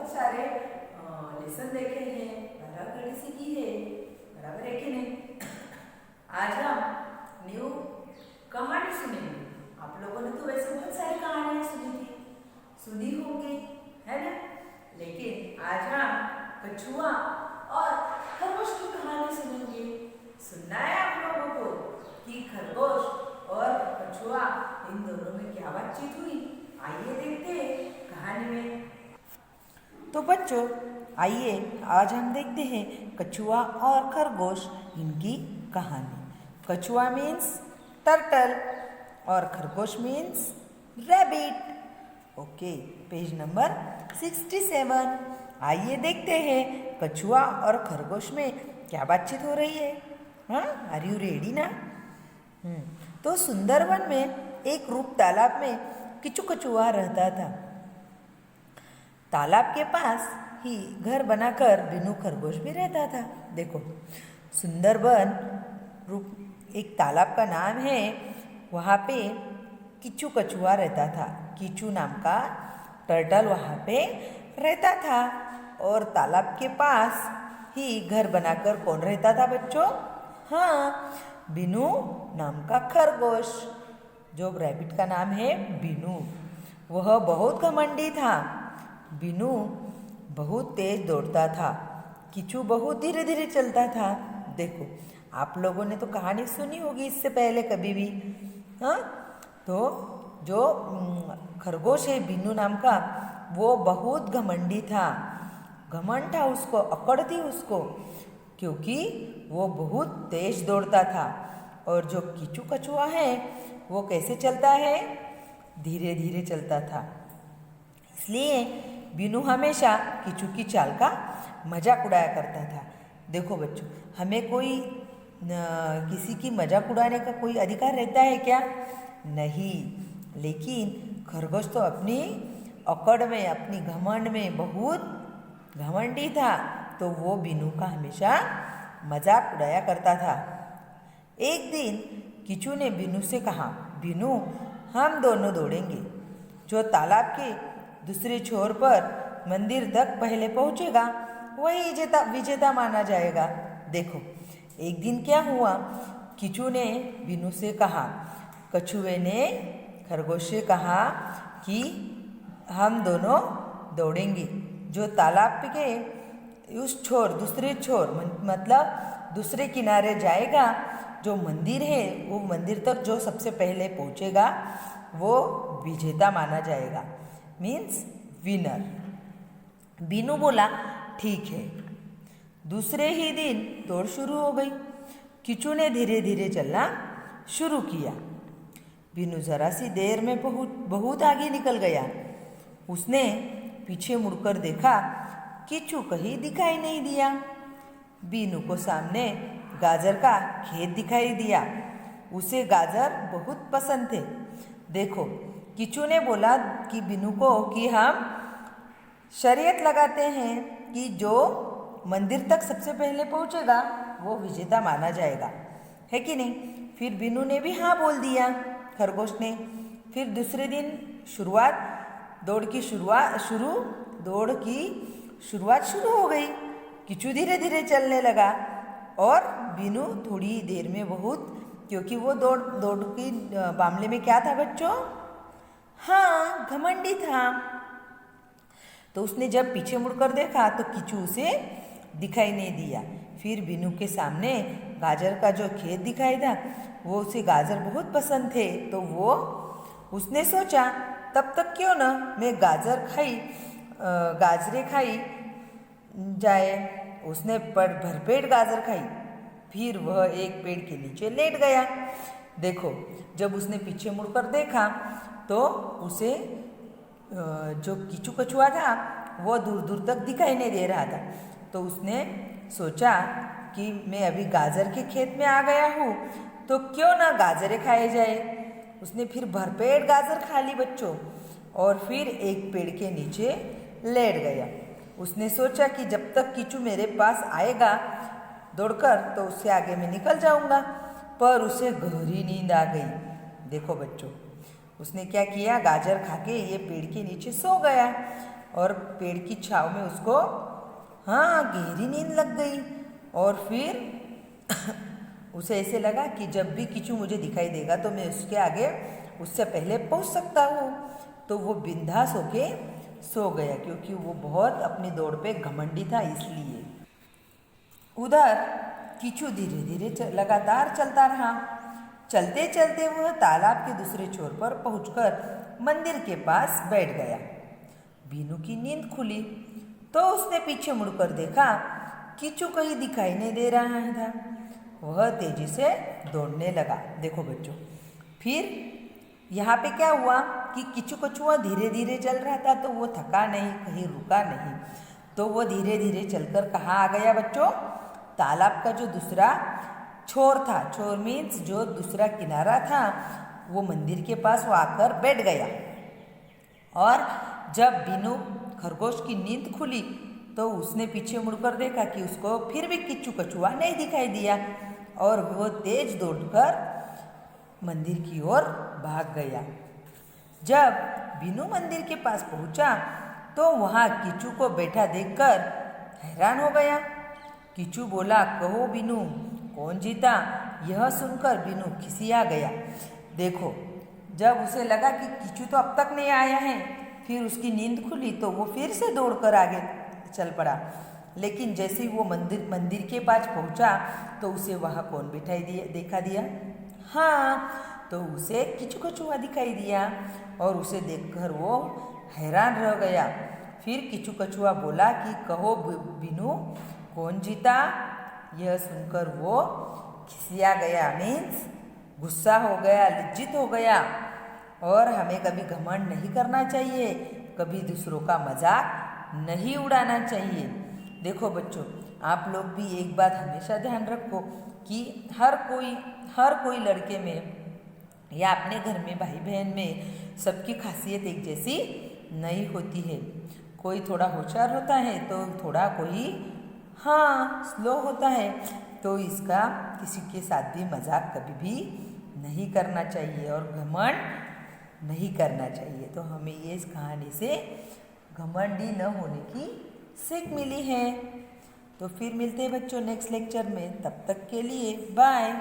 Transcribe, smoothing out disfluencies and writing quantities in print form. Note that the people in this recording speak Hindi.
बहुत सारे लेसन देखे हैं, परागड़ी सीखी है, बराबर है कि नहीं। आज हम न्यू कहानी सुनेंगे। आप लोगों ने तो वैसे बहुत सारी कहानियां सुनी होंगी, है ना। लेकिन आज हम कछुआ और खरगोश की कहानी सुनेंगे। सुनना है आप लोगों को कि खरगोश और कछुआ इन दोनों में क्या बातचीत हुई। आइए देखते हैं कहानी में। तो बच्चों आइए आज हम देखते हैं कछुआ और खरगोश इनकी कहानी। कछुआ मीन्स टर्टल और खरगोश means rabbit. Okay, page number 67। आइए देखते हैं कछुआ और खरगोश में क्या बातचीत हो रही है। हाँ, आर यू रेडी ना। तो सुंदरवन में एक रूप तालाब में किचू कछुआ रहता था। तालाब के पास ही घर बनाकर बिनू खरगोश भी रहता था। देखो, सुंदरवन रूप एक तालाब का नाम है। वहाँ पे किचू कछुआ रहता था। किचू नाम का टर्टल वहाँ पे रहता था। और तालाब के पास ही घर बनाकर कौन रहता था बच्चों? हाँ, बिनू नाम का खरगोश, जो रैबिट का नाम है बिनू। वह बहुत घमंडी था। बिनू बहुत तेज दौड़ता था। किचू बहुत धीरे धीरे चलता था। देखो, आप लोगों ने तो कहानी सुनी होगी इससे पहले कभी भी। हाँ, तो जो खरगोश है बिनू नाम का, वो बहुत घमंडी था। घमंड था उसको, अकड़ थी उसको, क्योंकि वो बहुत तेज दौड़ता था। और जो किचू कछुआ है वो कैसे चलता है? धीरे धीरे चलता था। इसलिए बिनू हमेशा किचू की चाल का मजाक उड़ाया करता था। देखो बच्चों, हमें कोई किसी की मजाक उड़ाने का कोई अधिकार रहता है क्या? नहीं। लेकिन खरगोश तो अपनी अकड़ में, अपनी घमंड में बहुत घमंडी था। तो वो बिनू का हमेशा मजाक उड़ाया करता था। एक दिन किचू ने बिनू से कहा, बिनू, हम दोनों दौड़ेंगे। जो तालाब के दूसरे छोर पर मंदिर तक पहले पहुंचेगा वही विजेता माना जाएगा। देखो, एक दिन क्या हुआ, किचू ने बिनू से कहा, कछुए ने खरगोश से कहा कि हम दोनों दौड़ेंगे। जो तालाब के उस छोर, दूसरे छोर मतलब दूसरे किनारे जाएगा, जो मंदिर है वो मंदिर तक जो सबसे पहले पहुंचेगा वो विजेता माना जाएगा, मीन्स विनर। बिनू बोला, ठीक है। दूसरे ही दिन दौड़ शुरू हो गई। किचू ने धीरे धीरे चलना शुरू किया। बिनू जरा सी देर में बहुत आगे निकल गया। उसने पीछे मुड़कर देखा, किचू कहीं दिखाई नहीं दिया। बिनू को सामने गाजर का खेत दिखाई दिया। उसे गाजर बहुत पसंद थे। देखो, किचू ने बोला कि बिनू को कि हम शर्त लगाते हैं कि जो मंदिर तक सबसे पहले पहुंचेगा वो विजेता माना जाएगा, है कि नहीं। फिर बिनू ने भी हाँ बोल दिया, खरगोश ने। फिर दूसरे दिन दौड़ की शुरुआत शुरू हो गई। किचू धीरे धीरे चलने लगा और बिनू थोड़ी देर में क्योंकि वो दौड़ की मामले में क्या था बच्चों? हाँ, घमंडी था। तो उसने जब पीछे मुड़कर देखा तो किचू उसे दिखाई नहीं दिया। फिर बिनू के सामने गाजर का जो खेत दिखाई था, वो उसे गाजर बहुत पसंद थे। तो उसने सोचा, तब तक क्यों ना मैं गाजरे खाई जाए। उसने भरपेट गाजर खाई। फिर वह एक पेड़ के नीचे लेट गया। देखो, जब उसने पीछे मुड़कर देखा तो उसे जो किचू कछुआ था वो दूर दूर तक दिखाई नहीं दे रहा था। तो उसने सोचा कि मैं अभी गाजर के खेत में आ गया हूँ तो क्यों ना गाजरे खाए जाए। उसने फिर भरपेट गाजर खा ली बच्चों, और फिर एक पेड़ के नीचे लेट गया। उसने सोचा कि जब तक किचू मेरे पास आएगा दौड़कर तो उससे आगे मैं निकल जाऊंगा। पर उसे गहरी नींद आ गई। देखो बच्चों, उसने क्या किया, गाजर खा के ये पेड़ के नीचे सो गया। और पेड़ की छाँव में उसको गहरी नींद लग गई। और फिर उसे ऐसे लगा कि जब भी किचू मुझे दिखाई देगा तो मैं उसके आगे उससे पहले पहुंच सकता हूँ। तो वो बिंदास होके सो गया, क्योंकि वो बहुत अपनी दौड़ पे घमंडी था इसलिए। उधर किचू धीरे धीरे लगातार चलता रहा। चलते चलते वह तालाब के दूसरे छोर पर पहुंचकर मंदिर के पास बैठ गया। बीनू की नींद खुली तो उसने पीछे मुड़कर देखा, किचू कहीं दिखाई नहीं दे रहा था। वह तेजी से दौड़ने लगा। देखो बच्चों, फिर यहाँ पे क्या हुआ कि किचू कछुआ धीरे धीरे चल रहा था, तो वो थका नहीं, कहीं रुका नहीं। तो वो धीरे धीरे चलकर कहाँ आ गया बच्चों? तालाब का जो दूसरा छोर था, छोर मीन्स जो दूसरा किनारा था, वो मंदिर के पास वो आकर बैठ गया। और जब बीनू खरगोश की नींद खुली तो उसने पीछे मुड़कर देखा कि उसको फिर भी किच्चू कछुआ नहीं दिखाई दिया, और वो तेज दौड़कर मंदिर की ओर भाग गया। जब बीनू मंदिर के पास पहुंचा तो वहाँ किच्चू को बैठा देखकर हैरान हो गया। किच्चू बोला, कहो बीनू, कौन जीता? यह सुनकर बीनू खिसिया गया। देखो, जब उसे लगा कि किच्चू तो अब तक नहीं आया है, फिर उसकी नींद खुली तो वो फिर से दौड़कर आगे चल पड़ा। लेकिन जैसे ही वो मंदिर के पास पहुंचा तो उसे वहाँ कौन देखा दिया? तो उसे किच्चू कछुआ दिखाई दिया, और उसे देखकर वो हैरान रह गया। फिर किच्चू कछुआ बोला कि कहो बीनू, कौन जीता? यह सुनकर वो खिसिया गया, मीन्स गुस्सा हो गया, लज्जित हो गया। और हमें कभी घमंड नहीं करना चाहिए, कभी दूसरों का मजाक नहीं उड़ाना चाहिए। देखो बच्चों, आप लोग भी एक बात हमेशा ध्यान रखो कि हर कोई लड़के में या अपने घर में भाई बहन में सबकी खासियत एक जैसी नहीं होती है। कोई थोड़ा होशियार होता है तो थोड़ा कोई स्लो होता है। तो इसका किसी के साथ भी मजाक कभी भी नहीं करना चाहिए और घमंड नहीं करना चाहिए। तो हमें ये इस कहानी से घमंडी न होने की सीख मिली है। तो फिर मिलते हैं बच्चों नेक्स्ट लेक्चर में। तब तक के लिए बाय।